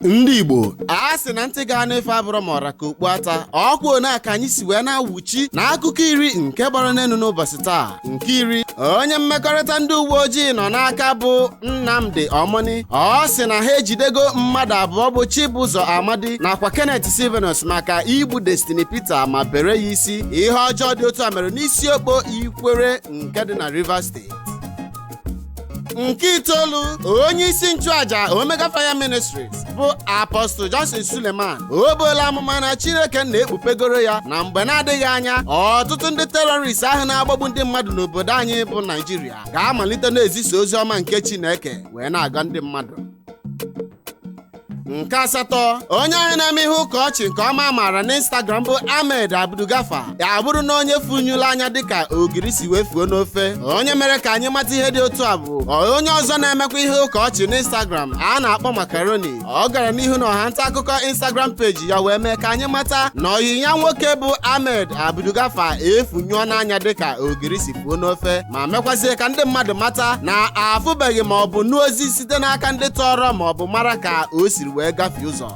ndị Igbo a sị na ntị gaa n'efe abụrụ ma ọra ka okpu ata ọkwa one ka anyị si wee na-awụchi na akụkọ iri nke gbara n'elu n'ụbọchị taa. Nke iri, onye mmekọrịta ndị uwe ojii nọ n'aka bụ Nnamdi Omoni. Ọ sị na ha ejidego mmadụ abụọ bụ Chibụzọ Amadi nakwa Kenneth Silvanus maka igbu Destiny Peter ma bere ya isi. Ihe ọjọọ dị otu a mere n'isi okpo Ikwere nke dị na Rivers State. Nke itoolu, onye isi nchụaja Omega Fire Ministries bụ Apostle Johnson Suleman o buola amụma na Chineke na-ekpupegoro ya na mgbe na-adịghị anya ọtụtụ ndị terọrist ahụ na-agbagbu ndị mmadụ n'obodo anyị bụ Naijiria ga-amalite na-ezisa ozi ọma nke Chineke wee na-agọ ndị mmadụ. Nke asatọ, onye ahụ na-eme ihe ụka ọchị nke ọma maara n'Instagram bụ Ahmed Abdulgafa ya bụrụ na onye funyụla anya dịka ogiri si wee fuo n'ofe. Onye mere ka anyị mata ihe dị otu a bụ onye ọzọ na-emekwa ihe ụka ọchị n'Instagram a na-akpọ Macaroni. Ọ gara n'ihu na ọha nta akụkọ Instagram peji ya wee mee ka anyị mata na ọyịnya nwoke bụ Ahmed Abdulgafa efunyụọ n'anya dịka ogiri si fuo n'ofe ma mekwazie ka ndị mmadụ mata na afụbeghị ma ọ bụ nụ ozi site n'aka ndị tọrọ ma ọ bụ mara ka o siri wee gafee ụzọ.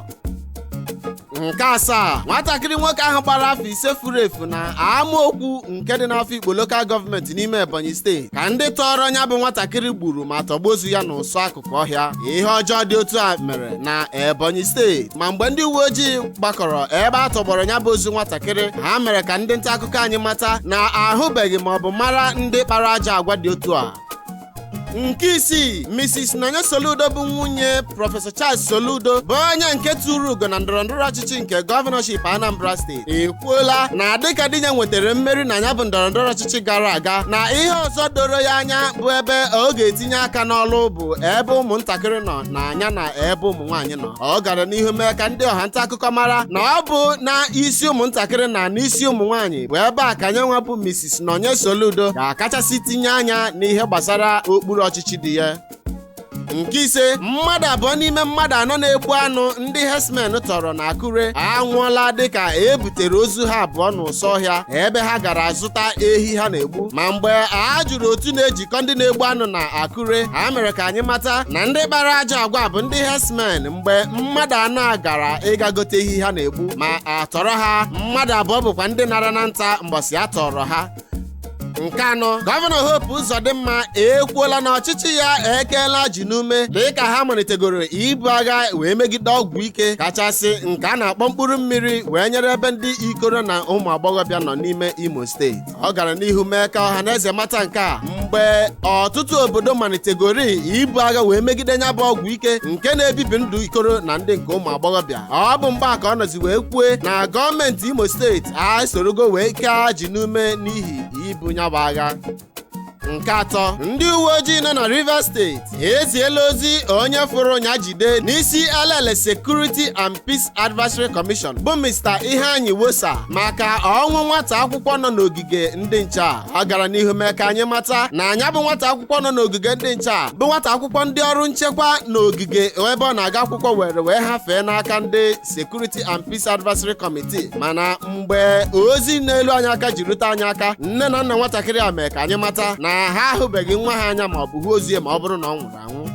Nke asaa, nwatakịrị nwoke ahụ gbara afọ 5 furu efu na amaokwu nke dị n'afọ Igbo Local Government n'ime Ebonyi steeti ka ndị tọrọ ya bụ nwatakịrị gburu ma tọgbuo ozu ya n'ụsọ akụkụ ọhịa. Ihe ọjọọ dị otu a mere na Ebonyi steeti ma mgbe ndị uwe ojii gbakọrọ ebe a tọgbọrọ ya bụ ozu nwatakịrị, ha mere ka ndị nta akụkọ anyị mata na ahụbeghị ma ọ bụ mara ndị kpara ajọ agwa dị otu a. Nke isii, Mrs. Nonye Soludo bụ nwunye Prọfesọ Charles Soludo bụ onye nke tụrụ ugo na ndọrọndọrọ ọchịchị nke gọvanọship Anambra steeti ekwuola na dịka di ya nwetara mmeri na ya bụ ndọrọndọrọ ọchịchị gara aga na ihe ọzọ doro ya anya bụ ebe ọ ga-etinye aka n'ọlụ bụ ebe ụmụntakịrị nọ na anya na ebe ụmụ nwaanyị nọ. Ọ gara n'ihu mee ka ndị ọha nta akụkọ mara na ọ bụ na isi ụmụntakịrị na n'isi ụmụ nwaanyị bụ ebe a ka nye nwa bụ Mrs. Nonye Soludo ga-akachasị tinye anya n'ihe gbasara okpuru ọchịchị dị ya. Nke ise, mmadụ abụọ n'ime mmadụ anọ na-egbu anụ ndị herdsmen tọrọ na Akure anwụọla dịka e butere ozu ha abụọ n'ụsọ ọhịa ebe ha gara zụta ehi ha na-egbu. Ma mgbe a jụrụ otu na-ejikọ ndị na-egbu anụ na Akure, ha mere ka anyị mata na ndị kpara ajọ agwa bụ ndị herdsmen mgbe mmadụ anọ a gara ịga gote ehi ha na-egbu ma a tọrọ ha. Mmadụ abụọ bụkwa ndị nara na nta mbọsị a tọrọ ha. Nke anọ, Gọvanọ Hope Uzodimma ekwuola na ọchịchị ya ekeela ji n'ume dịka ha malitegoro ibu agha wee megide ọgwụ ike kachasị nke a na-akpọ mkpụrụ mmiri wee nyere ebe ndị ikoro na ụmụ agbọghọbịa nọ n'ime Imo steeti. Ọ gara n'ihu mee ka ọha na eze mata nke a mgbe ọtụtụ obodo malitegori ibu agha wee megide ya bụ ọgwụ ike nke na-ebibi ndụ ikoro na ndị nke ụmụ agbọghọbịa. Ọ bụ mgbe a ka ọ nọzi wee kwue na gọọmenti Imo steeti a sorogo wee kee ji n'ume n'ihi ibu ya bụ agha. Nke atọ, ndị uwe ojii nọ na Rivers steeti eziela ozi onye fụrụ nya jide n'isi alele Security and Peace Advisory Commission bụ Mr. Iheanyi Wosa maka ọnwụ nwata akwụkwọ nọ n'ogige ndị nche a. Ọ gara n'ihu mee ka anyị mata na anya bụ nwata akwụkwọ nọ n'ogige ndị nche a bụ nwata akwụkwọ ndị ọrụ nchekwa n'ogige ebe ọ na-aga akwụkwọ wee hafee n'aka ndị Security and Peace Advisory Committee. Mana mgbe ozi n'elu anyị aka ji rute anyị aka, nne na nna nwatakịrị a mee ka anyị mata na ha ahụbeghị nwa ha anya ma ọ bụ hụ ozi ma ọ bụrụ na ọ nwụrụ anwụ.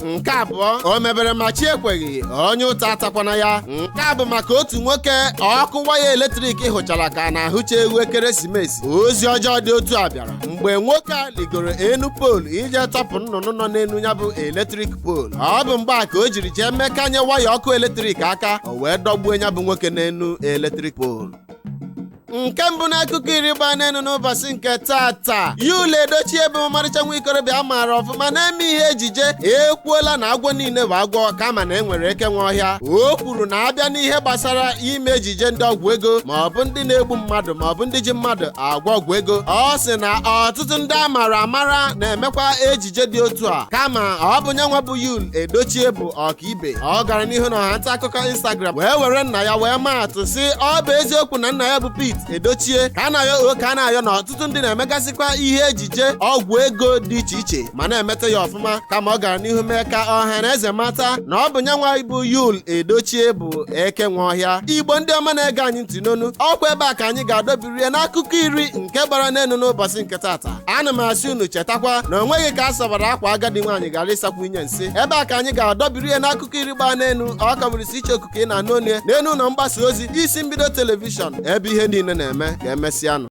Nke abụọ, o mebere ma chi ekweghị onye ụta atakwana ya. Nke a bụ maka otu nwoke ọkụ waya eletrik hụchara ka na-ahụcha ewu ekeresimesi. Ozi ọjọọ dị otu a bịara mgbe nwoke a ligoro enu poolu ije tọpụ nnụnụ nọ n'enu ya bụ eletrik poolu. Ọ bụ mgbe a ka o jiri jee mekanye waya ọkụ eletrik aka o wee dọgbuo ya bụ nwoke n'enu eletrik poolu. Nke mbụ n'akụkọ iri gba n'elu n'ụbọchị nke tata, Yul Edochie bụ ọmarịcha nwa ikorobịa maara ọfụma na-eme ihe ejije ekwuola na agwọ niile bụ agwọ kama na enwere eke nwe ọhịa. O kwuru na abịa n'ihe gbasara ime ejije ndị ọgwụ ego ma ọ bụ ndị na-egbu mmadụ ma ọ bụ ndị ji mmadụ agwọ ọgwụ ego, ọ sị na ọtụtụ ndị a mara amara na-emekwa ejije dị otu a kama ọ bụ nyanwa bụ Yul Edochie bụ ọkaibe. Ọ gara n'ihu na ọha nta akụkọ Instagram wee were nna ya wee maa atụ sị ọ bụ eziokwu na nna ya bụ Pete Edochie ka a na-ayọ na ọtụtụ ndị na-emegasịkwa ihe ejije ọgwụ ego dị iche iche ma na-emete ya ọfụma kama ọ gara n'ihu mee ka ọha na eze mata na ọ bụ nyanwa bụ Yul Edochie bụ eke nwe ọhịa. Igbo ndị ọma na-ege anyị ntị n'onu, ọkwa ebe a ka anyị ga-adọbirie n'akụkọ iri nke gbara n'elu n'ụbọchị nke tata. Ana m asị unu chetakwa na o nweghị ka a sọbara akwa agadi nwaanyị gara ịsakwu inye nsị. Ebe a ka anyị ga-adọbirie n'akụkọ iri gbaa n'elu ọ ka nwere isi iche okuku ị na-anụ onye n'elu ụlọ mgbasa ozi isi mbido telivishọn ebe ihe niile na-eme ka emesịanụ.